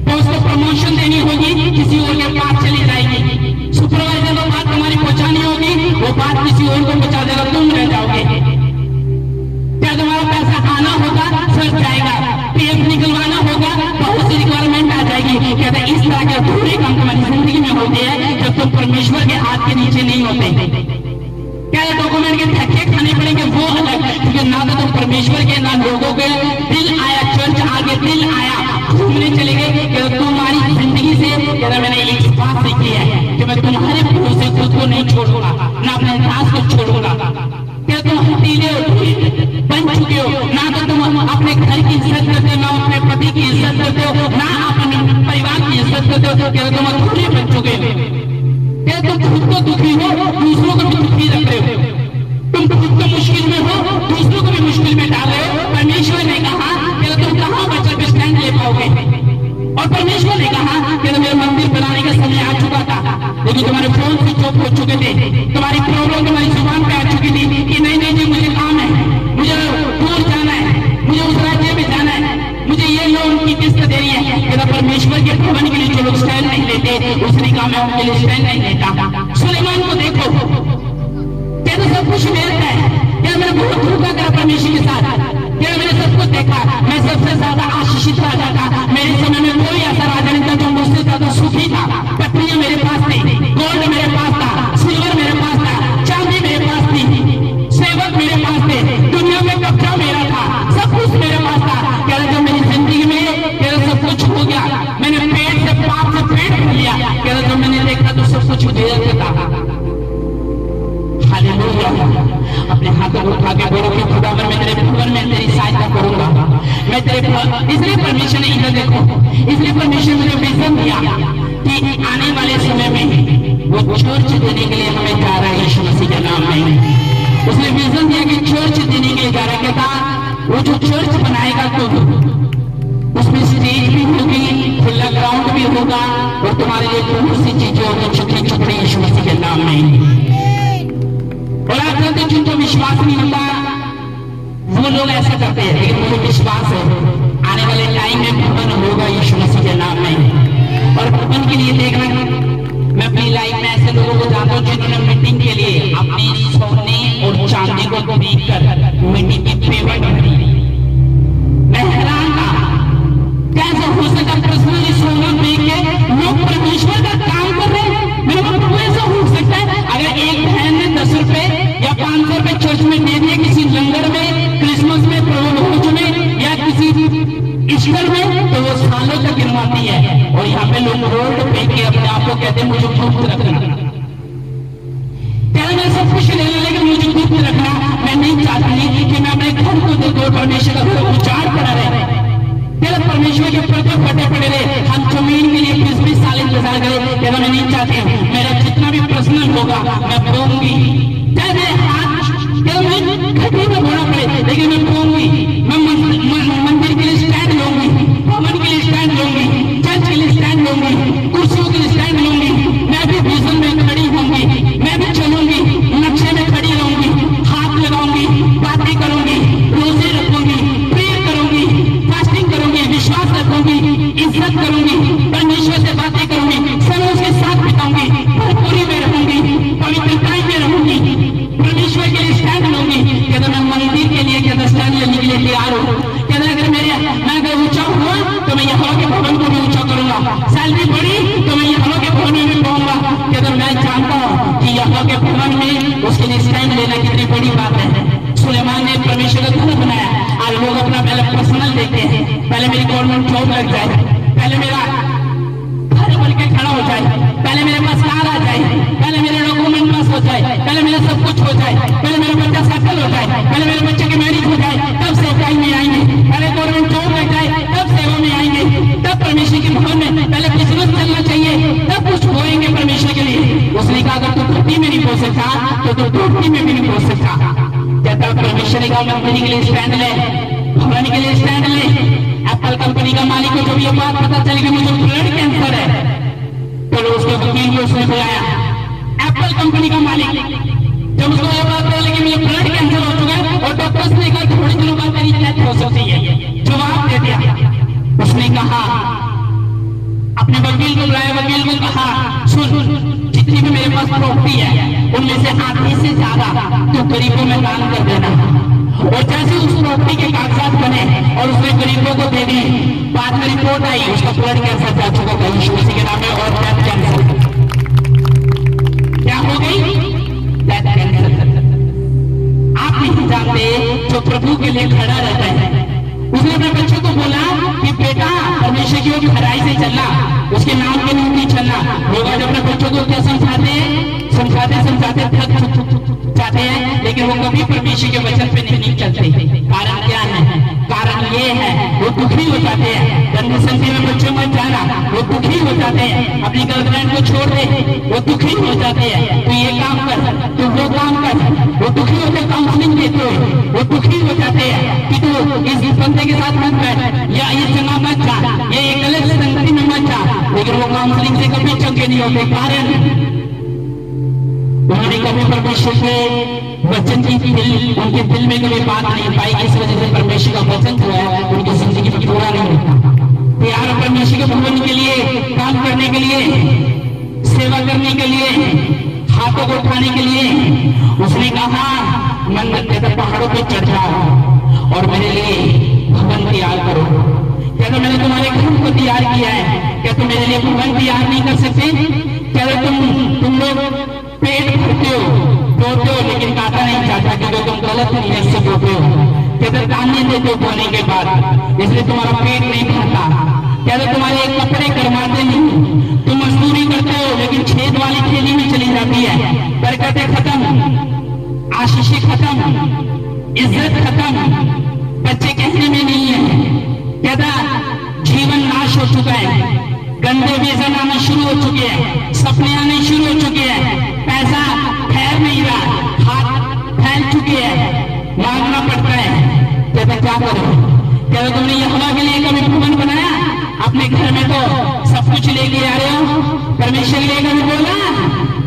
Speaker 2: तो उसको प्रमोशन देनी होगी किसी और के पास चली जाएगी, सुपरवाइजर को बात तुम्हारी पहुंचानी होगी, वो बात किसी और को पहुंचा देगा, तुम रह जाओगे। क्या तुम्हारा पैसा आना होगा, सर जाएगा, पीएफ निकलवाना होगा, बहुत सी रिक्वायरमेंट आ जाएगी। कहते इस तरह के अधूरे काम तुम्हारी जिंदगी में होते हैं जब तुम परमेश्वर के हाथ के नीचे नहीं होते। क्या डॉक्यूमेंट के धक्के खाने पड़ेंगे वो अलग, क्योंकि ना तो तुम परमेश्वर के, ना लोगों के दिल आया, चर्च आगे दिल आया, घूमने चले गए। तुम्हारी जिंदगी से कहता मैंने एक बात सीखी है कि मैं तुम्हारे भरोसे खुद को नहीं छोड़ूंगा, ना अपने दास को छोड़ूंगा। क्या तुम हतीले बन चुके हो, ना तो तुम अपने घर की इज्जत करते हो, ना अपने पति की इज्जत करते हो, ना अपने परिवार की इज्जत करते हो। क्या तुम अधूरे बन चुके हो? क्या तुम खुद को दुखी हो, दूसरों को भी दुखी रख रहे हो? तुम खुद को मुश्किल में हो, दूसरों को भी मुश्किल में डाल रहे हो। परमेश्वर ने कहा कि तुम कहां बचकर पे स्टैंड ले पाओगे? और परमेश्वर ने कहा कि मेरे मंदिर बनाने का समय आ चुका था, लेकिन तुम्हारे फोन स्विच ऑफ हो चुके थे, तुम्हारी प्रॉब्लम तुम्हारी जुबान पे आ चुकी थी कि नहीं नहीं जी मुझे काम है, मुझे दूर जाना है, मुझे उस राज्य में जाना है, मुझे ये लोन की किस्त देनी है। कहता परमेश्वर के भवन के लिए जो लोग स्टैंड नहीं लेते, उसने कहा मैं उनके लिए स्टैंड नहीं लेता। सुलेमान को देखो, कहते सब कुछ मिलता है, परमेश्वर के साथ, क्या मैंने सब कुछ देखा, मैं सबसे ज्यादा आशीषित राजा था। मेरे समय में कोई ऐसा राजा नहीं था जो मुझसे ज्यादा सुखी था। पत्नियां मेरे पास थी, गोल्ड मेरे पास था, सिल्वर मेरे पास था, चांदी मेरे पास थी, सेवक मेरे पास थे, दुनिया में कब्जा मेरा था, सब कुछ मेरे पास था। कह रहे जब मेरी जिंदगी में कह रहे सब कुछ हो गया, मैंने पेट से पाप से पेट भर लिया, कह रहे जब मैंने देखा तो सब कुछ बेअर्थ था। हालेलुया। अपने हाथों को उठा के बोलो कि खुदावन मैं तेरे भवन में तेरी सहायता करूंगा, मैं तेरे। इसलिए परमेश्वर ने इधर देखो, इसलिए परमेश्वर मुझे विजन दिया कि आने वाले समय में वो चर्च देने के लिए हमें जा रहा है यीशु मसीह के नाम में। उसने विजन दिया कि चर्च देने के लिए जा रहा है। कहता वो जो चर्च बनाएगा तो उसमें स्टेज भी होगी, खुला ग्राउंड भी होगा और तुम्हारे लिए बहुत सी चीजें होगी छोटी छोटी यीशु मसीह के नाम में। और आप कहते जिनको विश्वास नहीं होता वो लोग ऐसा करते हैं, लेकिन मुझे विश्वास है आने वाले टाइम में भवन होगा यीशु मसीह के नाम में। और भवन के लिए देखना, मैं अपनी लाइफ में ऐसे लोगों को जानता हूँ जिन्होंने मीटिंग के लिए अपनी सोने और चांदी को बेचकर मीटिंग की पेमेंट भरी। मैं हैरान था कैसे हो सका पर्सनली सोना बेच के लोग परमेश्वर का काम कर रहे हैं। मेरे को ऐसा हो सकता है अगर एक बहन ने 10 रुपए या 500 रुपए चर्च में दे दिए किसी लंगर में, क्रिसमस में, प्रभु में या किसी ईस्टर में, तो वो सालों तक गिनवाती है। और यहाँ पे लोग रोड पे के अपने आप को कहते हैं मुझे गुप्त रखना, क्या मैं सब कुछ ले लूं लेकिन मुझे गुप्त रखना। मैं नहीं चाहती कि मैं अपने घर को दे दो, परमेश्वर का उजाड़ पड़ा रहे, तेरा परमेश्वर के पर्दे फटे पड़े रहे, हम जमीन के लिए 20-20 साल इंतजार करें। कहना मैं नहीं चाहती, मेरा जितना भी पर्सनल होगा मैं बोऊंगी, चाहे मेरे हाथ घटी में बोना पड़े, लेकिन मैं बोऊंगी। मैं मंदिर के लिए स्टैंड लूंगी, भवन के लिए स्टैंड लूंगी, चर्च के लिए स्टैंड लूंगी, कुर्सियों के लिए स्टैंड लूंगी। मैं भी विजन में खड़ी होंगी, मैं भी चलूंगी, नक्शे में खड़ी रहूंगी, हाथ लगाऊंगी, बातें करूंगी, रोजे रखूंगी, प्रेयर करूंगी, फास्टिंग करूंगी, विश्वास रखूंगी, इज्जत करूंगी, परमेश्वर से बातें करूंगी, समय उसके साथ बिताऊंगी, भरपूरी में रहूंगी, पवित्रता में रहूंगी, परमेश्वर के लिए स्टैंड लूंगी। कहता मैं मंदिर के लिए कहता स्टैंड लेने के लिए तैयार हूँ। कहता अगर मैं अगर ऊंचा हुआ तो मैं यहाँ के भवन को भी ऊंचा करूंगा, सैलरी बढ़ी तो मैं यहाँ के भवन में भी पाऊंगा। कहता मैं जानता हूँ कि यहाँ के भवन में उसके लिए स्टैंड लेना कितनी बड़ी बात है। सुलेमान ने परमेश्वर का घर बनाया, आज लोग अपना पहले पर्सनल देखते हैं, पहले मेरी गवर्नमेंट जॉब लग जाए, पहले मेरा घर बन के खड़ा हो जाए, पहले मेरे पास कार आ जाए, पहले मेरे डॉक्यूमेंट पास हो जाए, पहले मेरा सब कुछ हो जाए, पहले मेरा बच्चा सेटल हो जाए, पहले मेरे बच्चे की मैरिज हो जाए, तब सेवकाई में आएंगे, पहले गवर्नमेंट जॉब लग जाए तब सेवा में आएंगे, तब परमेश्वर के भवन में पहले बिजनेस चलना चाहिए, तब कुछ होएंगे परमेश्वर के लिए। उसने कहा अगर तू धरती में नहीं पहुंच सकता तो तू धरती में भी नहीं पहुंच सकता। कहता परमेश्वर ने कहा मंदिर के लिए स्टैंड ले, भवन के लिए स्टैंड ले। एप्पल कंपनी का मालिक को जब ये बात पता चली कि मुझे ब्लड कैंसर है, तो उसके वकील को उसने बुलाया। एप्पल कंपनी का मालिक जब उसको ये बात पता लगी मुझे ब्लड कैंसर हो चुका है और डॉक्टर्स ने कहा थोड़े दिनों बाद तेरी डेथ हो सकती है, जवाब दे दिया। उसने कहा अपने वकील को बुलाया, वकील को कहा सुन जितनी भी मेरे पास प्रॉपर्टी है उनमें से आधे से ज्यादा तो गरीबों में दान कर देना। और जैसे उस प्रॉपर्टी के कागजात बने और उसने गरीबों को दे दी, बाद में रिपोर्ट आई उसका ब्लड कैंसर जा चुका था यीशु मसीह के नाम में, और डेथ कैंसर क्या हो गई, डेथ कैंसर। आप नहीं जानते जो प्रभु के लिए खड़ा रहता है। उसने अपने बच्चों को बोला कि बेटा परमेश्वर की ओर खराई से चलना, उसके नाम के नहीं चलना। लोग आज अपने बच्चों को क्या समझाते हैं, समझाते थक जाते हैं, लेकिन वो कभी परमेश्वर के वचन पे नहीं चलते। कारण क्या है, कारण ये है वो दुखी हो जाते हैं। गंदी संगति में बच्चों मत जाना, वो दुखी हो जाते हैं। अपनी गर्लफ्रेंड को छोड़ दे, वो दुखी हो जाते हैं। तू ये काम कर, तू वो काम कर, वो दुखी होकर काउंसलिंग देते हो, वो दुखी हो जाते हैं कि तू इस बंदे के साथ मत बैठ या इस जगह मत जा, ये गलत संगति में मत जा, लेकिन वो काउंसलिंग से कभी चंगे नहीं होते। कारण उन्होंने कभी परमेश्वर के वचन की उनके दिल में कभी बात नहीं पाई, इस वजह से परमेश्वर का वचन जो है उनकी जिंदगी में पूरा नहीं होता। तैयार परमेश्वर के भवन के लिए, काम करने के लिए, सेवा करने के लिए, हाथों को उठाने के लिए। उसने कहा मंदिर कहते पहाड़ों पे चढ़ जाओ और मेरे लिए भवन तैयार करो। कहते मैंने तुम्हारे घर को तैयार किया है, क्या तुम मेरे लिए भवन तैयार नहीं कर सकते? कहते तुम लोग पेट भरते हो, बोते हो, लेकिन काटा नहीं चाहता क्योंकि तुम गलत नीयत से बोते हो। कहते ताने देते हो बोने के बाद, इसलिए तुम्हारा पेट नहीं भरता। कहते तुम्हारे कपड़े करवाते नहीं, तुम मजदूरी करते हो लेकिन छेद वाली थैली में चली जाती है। बरकतें खत्म, आशीषें खत्म, इज्जत खत्म, बच्चे कहने में नहीं है। कहता जीवन नाश हो चुका है, गंदे व्यसन आना शुरू हो चुके हैं, सपने आने शुरू हो चुके हैं, पैसा ठहर नहीं रहा, हाथ फैल चुके हैं, मांगना पड़ता है। कहता क्या करो? कहता तुमने यहोवा के लिए कभी भवन बनाया? अपने घर में तो सब कुछ लेके आ रहे हो, परमेश्वर के लिए कभी बोला?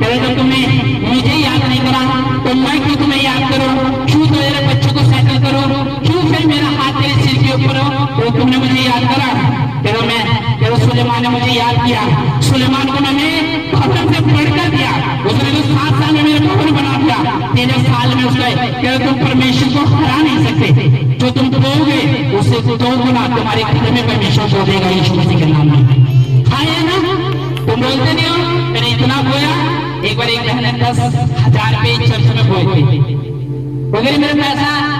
Speaker 2: कहता तो तुमने मुझे याद नहीं करा, तो मैं क्यों तुम्हें याद करूं? क्यों तो मेरे बच्चों को सेटल करो? क्यों फिर मेरा हाथ तेरे सिर के ऊपर हो? तो तुमने मुझे याद करा। कहता मैं सुलेमान ने मुझे याद किया, सुलेमान को मैंने भवन से पढ़कर दिया, उसने तो 7 साल में मेरे भवन बना दिया, 13 साल में उसका। कहता तुम परमेश्वर को हरा नहीं सकते, जो तुम दोगे उससे 2 गुना तुम्हारे घर में परमेश्वर को देगा यीशु मसीह के नाम में। हाँ है ना? तुम बोलते नहीं हो मैंने इतना बोया। एक बार एक बहन ने 10,000 पे चर्च में बोए थे, बोले मेरा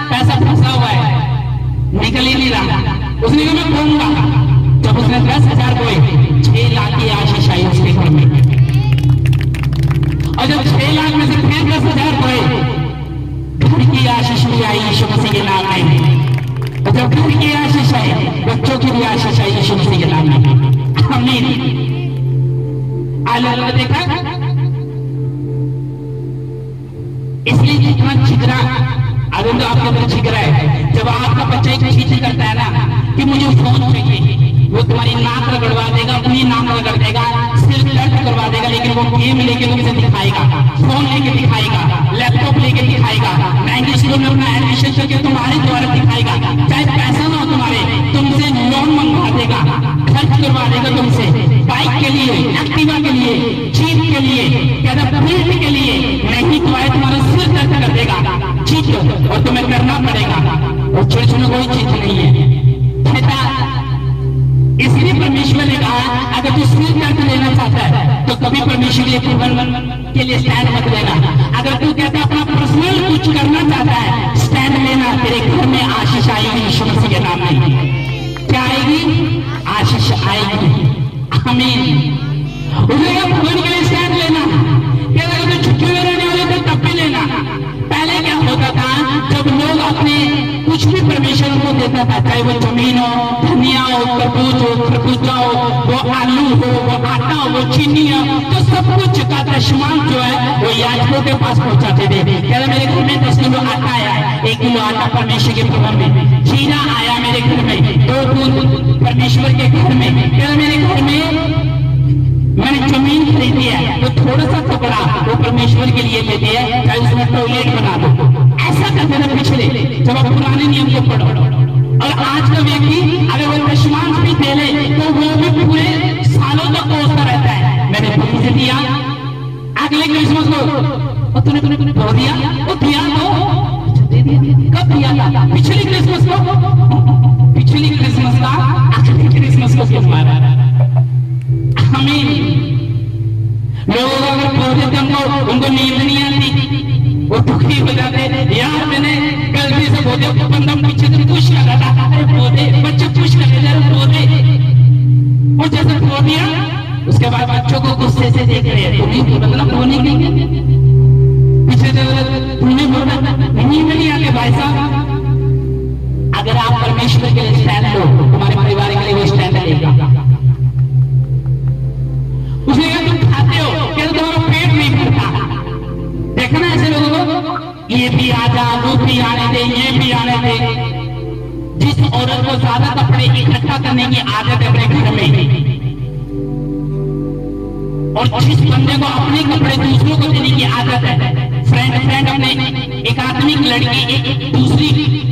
Speaker 2: पैसा फंसा हुआ है, निकल ही नहीं रहा। उसने कहा मैं बोऊंगा। जब उसने 10,000 बोए, 6 लाख की आशीष आई उसके घर में। और जब 6 लाख में से फिर 10,000 बोए, घर की आशीष भी आई यीशु मसीह के नाम में। और जब घर की आशीष आई, बच्चों की भी आशीष आई यीशु मसीह के नाम में। आमीन। अल्लाह देखा, इसलिए जितना छिगरा, अगर तो आपके अंदर छिगरा है, जब आपका बच्चा एक चीज करता है ना कि मुझे फोन चाहिए, वो तुम्हारी नाक रगड़वा देगा, अपनी नाक रगड़ देगा, सिर दर्द करवा देगा, लेकिन वो गेम लेके तुमसे दिखाएगा, फोन लेके दिखाएगा, लैपटॉप लेके दिखाएगा, महंगी स्कूल में अपना एडमिशन करके तुम्हारे द्वारा दिखाएगा। चाहे पैसा ना हो तुम्हारे, तुमसे लोन मंगवा देगा, खर्च करवा देगा तुमसे, बाइक के लिए, एक्टिवा के लिए, जीप के लिए, फील्ड के लिए, नहीं तो आए तुम्हारा सिर दर्द कर देगा, जीत और तुम्हें करना पड़ेगा। और चर्च में कोई चीज नहीं है। इसलिए परमेश्वर ने कहा अगर तू सिर दर्द लेना चाहता है तो कभी परमेश्वर के लिए स्टैंड मत लेना। अगर तू कहता अपना पर्सनल कुछ करना चाहता है, स्टैंड लेना। तेरे घर में आशीष आएगी यीशु मसीह के नाम में। क्या आएगी? आशीष आएगी। आमीन। उसने भगवान के लिए स्टैंड लेना। क्या अगर तू छुट्टी में रहने वाले तो तब भी लेना। पहले क्या होता था, जब लोग अपने कुछ भी परमेश्वर को देता था, चाहे वो जमीन हो, धनिया हो, तरबूज हो, खरबूजा हो, वो आलू हो, वो आटा हो, वो चीनी हो, तो सब कुछ का दशमांश जो है वो याजकों के पास पहुंचाते थे। कह मेरे घर में 10 किलो आटा आया, 1 किलो आटा परमेश्वर के भवन में, जीरा आया मेरे घर में, 2 दूध परमेश्वर के घर में। कह मेरे घर में मैंने जमीन खरीदी है, तो थोड़ा सा टुकड़ा वो परमेश्वर के लिए देते हैं, चाहे उसमें टॉयलेट बना दो। ऐसा करते थे पिछले, जब आप पुराने नियम को पढ़ो। और आज का व्यक्ति अगर वो दशमांश भी दे ले तो वो भी पूरे सालों तक कोसता रहता है, मैंने भूमि से दिया, अगले क्रिसमस को तूने तूने तूने दिया, वो दिया तो दे दिया। कब दिया था? पिछली क्रिसमस को, पिछली क्रिसमस का अगली क्रिसमस को क्यों मारा? हमें लोगों को अगर पौधे थे उनको नींद नहीं आती, वो दुखी हो जाते। यार मैंने गलती से पौधे को बंदम पीछे से पुश कर रहा था, पौधे बच्चे पुश कर रहे थे, पौधे वो जैसे खो दिया। उसके बाद बच्चों को गुस्से से देख रहे हैं, तुम्हें मतलब रोने के पीछे से तुम्हें बोला नींद नहीं आते। भाई साहब अगर आप परमेश्वर के लिए स्टैंड लो, तुम्हारे परिवार के लिए वो स्टैंड लेगा। उसने कहा तुम खाते हो, क्या तुम्हारा पेट नहीं भरता? देखना ऐसे लोगों को, ये भी आ जा, वो भी आने दे, ये भी आने दे। जिस औरत को ज्यादा कपड़े इकट्ठा करने की आदत है अपने घर में, और जिस बंदे को अपने कपड़े दूसरों को देने की आदत है, फ्रेंड अपने एक आदमी की लड़की एक दूसरी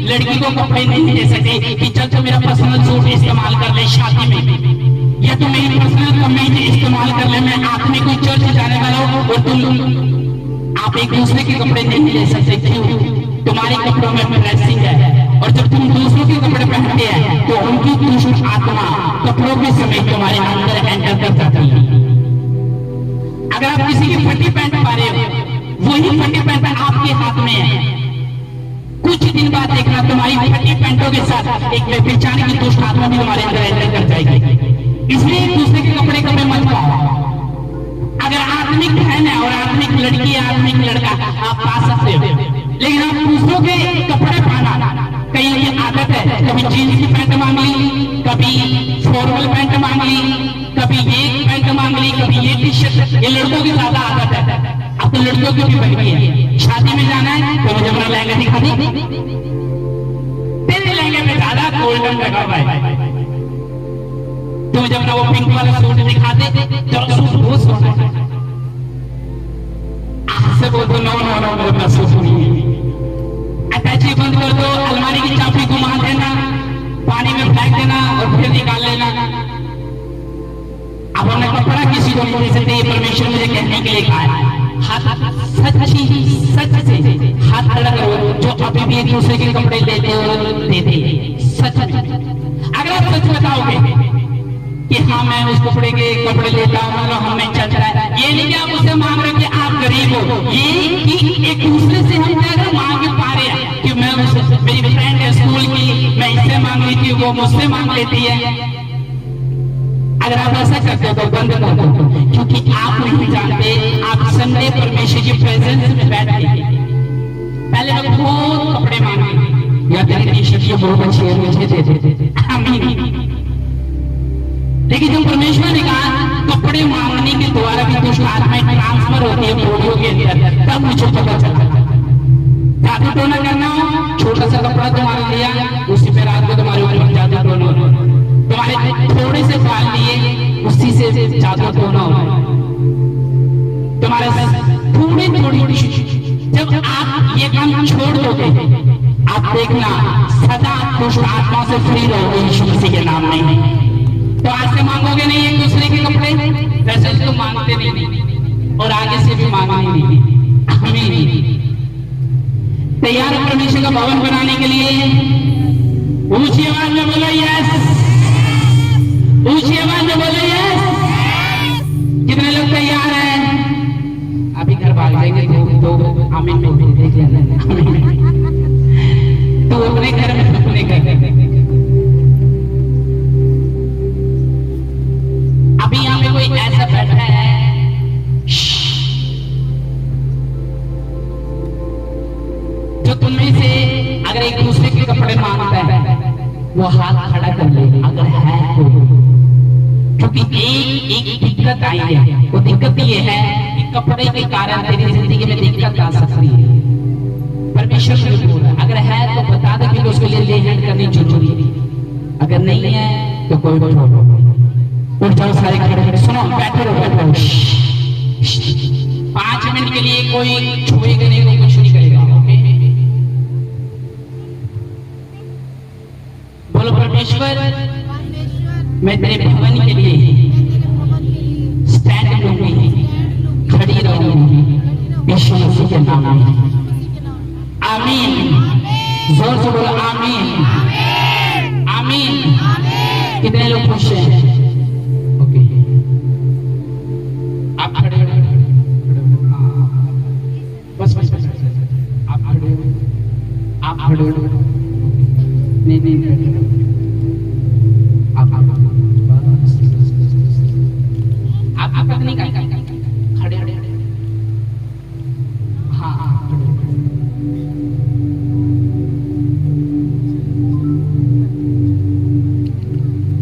Speaker 2: लड़की को कपड़े नहीं दे सकते कि चल तो मेरा पर्सनल सूट इस्तेमाल कर ले शादी में, या तो मेरी पर्सनल कमीज इस्तेमाल कर ले, मैं आदमी कोई चर्च जाने वाला हूं और तुम आप एक दूसरे के कपड़े नहीं ले सकते। क्यों? तुम्हारे कपड़ों में प्रेसिंग है, और जब तुम दूसरों के कपड़े पहनते हैं तो उनकी दुष्ट आत्मा कपड़ों के समेत तुम्हारे अंदर एंटर कर जाती है। अगर आप किसी की फटी पैंट पा रहे हो, वही फटी पैंट आपके हाथ में है, कुछ दिन बाद देखना तुम्हारी फटी पैंटों के साथ एक बेपहचान की दुष्ट आत्मा भी तुम्हारे अंदर एंटर कर जाएगी। इसलिए एक दूसरे के कपड़े कपड़े मत पाओ। अगर आत्मिक बहन है और आत्मिक लड़की है, आत्मिक लड़का, आप पा सकते हो, लेकिन आप दूसरों के कपड़े पाना, कहीं ये आदत है, कभी जीन्स की पैंट मांग ली, कभी फॉर्मल पैंट मांग ली, कभी ये पैंट मांग ली, कभी ये टी शर्ट, ये लड़कों की ज्यादा आदत है। अब तो लड़कियों की भी बनी है, शादी में जाना है तो मुझे अपना लहंगा दिखा दे, तेरे लहंगे में ज्यादा गोल्डन लगा हुआ है, तो मुझे अपना वो पिंक वाला सूट दिखा दे, जरा सूट बहुत सोना है। आपसे बोल दो नो नो नो, मेरे पास सूट नहीं है। अटैची बंद कर दो, अलमारी की चाबी घुमा देना, पानी में फेंक देना और फिर निकाल लेना। अब हमने कपड़ा किसी को नहीं दे सकते, परमेश्वर मुझे कहने के लिए कहा है। सच्ची सच से हाथ खड़ा करो, जो अभी भी एक दूसरे के कपड़े लेते और देते, सच में अगर आप सच बताओगे कि हाँ मैं उस कपड़े के कपड़े लेता हूँ, मतलब हमें चल रहा है, ये नहीं कि आप उससे मांग रहे कि आप गरीब हो, ये कि एक दूसरे से हम क्या मांग के पा रहे हैं कि मैं उस मेरी फ्रेंड है स्कूल की, मैं इससे मांग रही थी, वो मुझसे मांग लेती है। अगर आप ऐसा करते हो तो बंद कर दो, क्योंकि आप नहीं जानते आप संडे परमेश्वर की प्रेजेंस में बैठ गए। पहले लोग बहुत कपड़े मांगे, या तेरी टी-शर्ट बहुत अच्छी है मुझे दे दे, आमीन। लेकिन जब परमेश्वर ने कहा कपड़े मांगने के द्वारा भी दुष्ट आत्माएं ट्रांसफर होती है बॉडियों के अंदर, तब मुझे पता चला। जादू टोना करना हो, छोटा सा कपड़ा तुम्हारा लिया, उसी पे रात को तुम्हारे ऊपर जादू टोना हो, तुम्हारे थोड़े से बाल लिए, उसी से जादू टोना हो, तुम्हारे थोड़ी थोड़ी। जब आप ये काम छोड़ दोगे, आप देखना सदा दुष्ट आत्मा से फ्री रहोगे यीशु मसीह के नाम में। तो आज से मांगोगे नहीं एक दूसरे के कपड़े, वैसे तो मांगते नहीं और आगे से भी मांगेंगे नहीं। आमीन। तैयार है परमेश्वर का भवन बनाने के लिए? ऊंची आवाज में बोलो यस, ऊंची आवाज में बोलो यस। कितने लोग तैयार हैं? अभी घर भाग जाएंगे तो आमीन में देख लेना, तो अपने घर में अपने घर। अभी यहाँ पे कोई ऐसा बैठा है जो तुममें से अगर एक दूसरे के कपड़े मांगता है, वो हाथ खड़ा कर ले अगर है तो, क्योंकि एक दिक्कत आई है। वो दिक्कत ये है कि कपड़े के कारण तेरी जिंदगी में दिक्कत आ सकती है। परमेश्वर ने बोला अगर है तो बता दे कि उसके लिए ले हैंड करनी जरूरी है, अगर नहीं है तो कोई प्रॉब्लम नहीं। उठ जाओ सारे खड़े, सुनो बैठे रहो, बैठे रहो। 5 मिनट के लिए कोई छुएगा नहीं, कोई कुछ नहीं करेगा। ओके, बोलो परमेश्वर मैं तेरे भवन के लिए स्टैंड लूंगी, खड़ी रहूंगी यीशु मसीह के नाम में। आमीन। जोर से बोलो आमीन, आमीन। कितने लोग खुश हैं? आप खड़े हो, बस बस बस, आप खड़े हो, आप खड़े हो, नहीं नहीं, आप नहीं खड़े खड़े, हाँ हाँ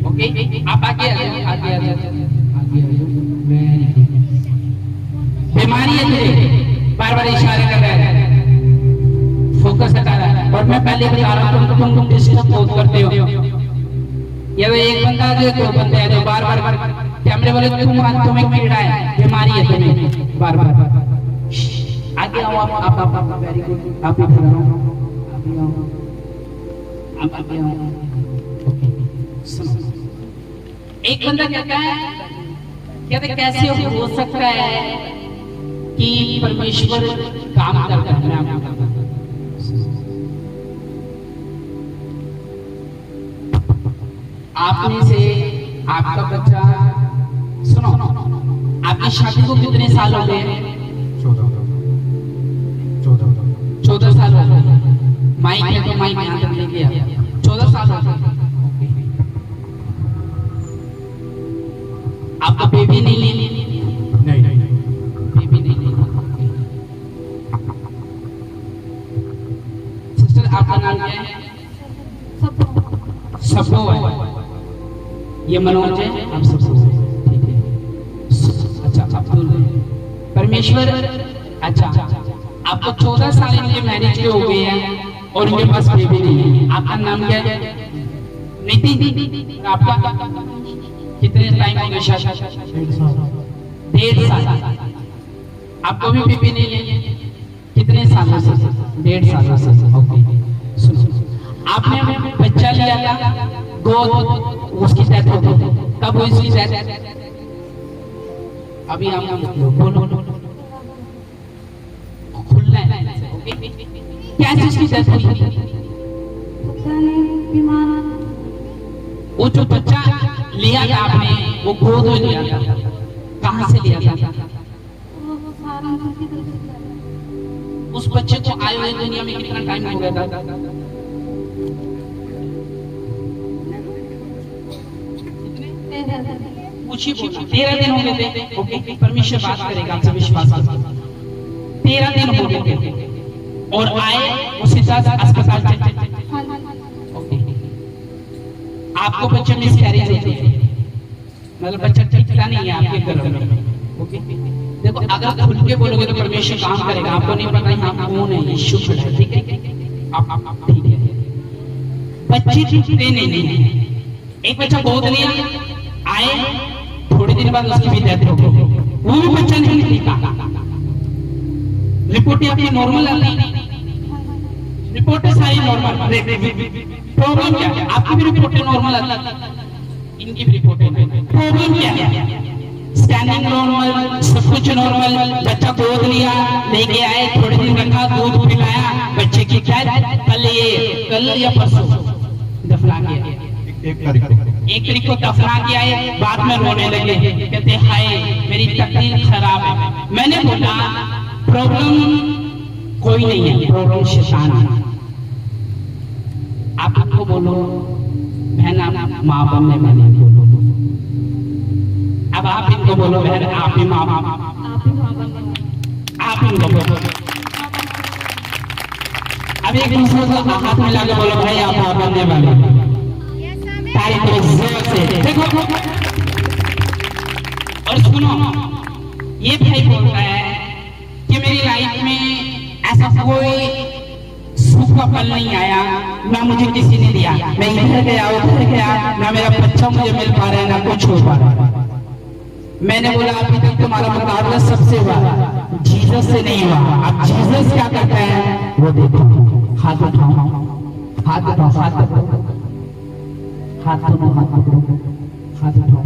Speaker 2: ओके, आप आगे आ जाओ, आगे आ जाओ, आगे आ जाओ। बीमारी है तुझे, बार बार इशारे कर रहा है, फोकस हटा रहा है। और मैं पहले बता रहा हूँ तुम डिस्टर्ब बहुत करते हो। ये तो एक बंदा जो 2 बंदे हैं जो बार बार कैमरे वाले तुम्हें कीड़ा है, बीमारी है तुम्हें बार बार। आगे आओ आप वेरी गुड, आप इधर आओ, आप आगे आओ। सुनो, एक बंदा कहता है कहते कैसे हो सकता है कि परमेश्वर काम करता है। मैं आपको आपने से आपका बच्चा, सुनो, आपकी शादी को कितने साल हो गए? 14 साल हो गए। माइक है तो माइक यहाँ तक लेके आ। 14 साल हो गए। आपका बेबी नहीं? बेबी नहीं। सिस्टर आपका नाम क्या है? सबको है। ये मनोज है, आप सबको ठीक है। अच्छा, अब्दुल परमेश्वर। अच्छा, आपको 14 साल इनके मैरिज के हो गए हैं और इनके पास बेबी नहीं है। आपका नाम क्या है? नितिन। आपका कितने टाइम हो गया शादी? 1.5 साल। आपको भी बेबी नहीं है? कितने सालों से? 1.5 सालों से। ओके, सुनो, आपने बच्चा लिया था, गोद, उसकी डेथ हो गई। कब हुई इसकी डेथ? अभी हम बोलो, खुलना है। क्या चीज की डेथ हुई? वो जो बच्चा लिया था आपने, वो गोद में लिया था, कहाँ से लिया था? उस बच्चे को आए हुए दुनिया में कितना टाइम हो गया था? कुछ ही बोला, 13 दिन हो गए थे। ओके, परमेश्वर बात करेगा, आपसे विश्वास करो। 13 दिन हो गए थे और आए वो सीधा अस्पताल चले। ओके, आपको बच्चे मिसकैरेज होते हैं, मतलब बच्चा टिकता नहीं है आपके गर्भ में। ओके, देखो, अगर खुल के बोलोगे तो परमेश्वर काम करेगा। आपको नहीं पता यहाँ कौन है, यीशु खड़ा है, ठीक है? आप ठीक है। बच्चे टिकते नहीं है। एक बच्चा गोद लिया, आए, थोड़े दिन बाद उसकी भी डेथ हो गई। वो भी बच्चा नहीं टिका। रिपोर्टें आपकी नॉर्मल आती है, रिपोर्टें सारी नॉर्मल। प्रॉब्लम क्या है? आपकी भी रिपोर्टें नॉर्मल आती है, इनकी भी रिपोर्टें। प्रॉब्लम क्या है? स्कैनिंग नॉर्मल, सब कुछ नॉर्मल। बच्चा गोद लिया, लेके आए, थोड़े दिन रखा, दूध पिलाया, बच्चे की डेथ कल या परसों दफना किया। 1 तारीख को दफना किया है। बाद में रोने लगे, कहते हाय मेरी तकदीर खराब है। मैंने बोला प्रॉब्लम कोई नहीं है, प्रॉब्लम शैतान है। आप आपको बोलो बहन आप माँ बनने वाली, बोलो। अब आप इनको बोलो बहन आप ही माँ, आप इनको बोलो। अब एक दूसरे को हाथ मिला के बोलो भाई आप माँ बनने वाले। देखो और सुनो, ये भाई बोलता है कि मेरी लाइफ में ऐसा कोई सुख का पल नहीं आया, ना मुझे किसी ने दिया। मैं इधर गया उधर गया, ना मेरा बच्चा मुझे मिल पा रहा है, ना कुछ हो पा रहा है। मैंने बोला अभी तक तुम्हारा मुकाबला सबसे हुआ, जीसस से नहीं हुआ। अब जीसस क्या करता है वो देखो। हाथ उठाओ, हाथ उठाओ, हाथ उठाओ, हाथ उठाओ, हाथ उठाओ।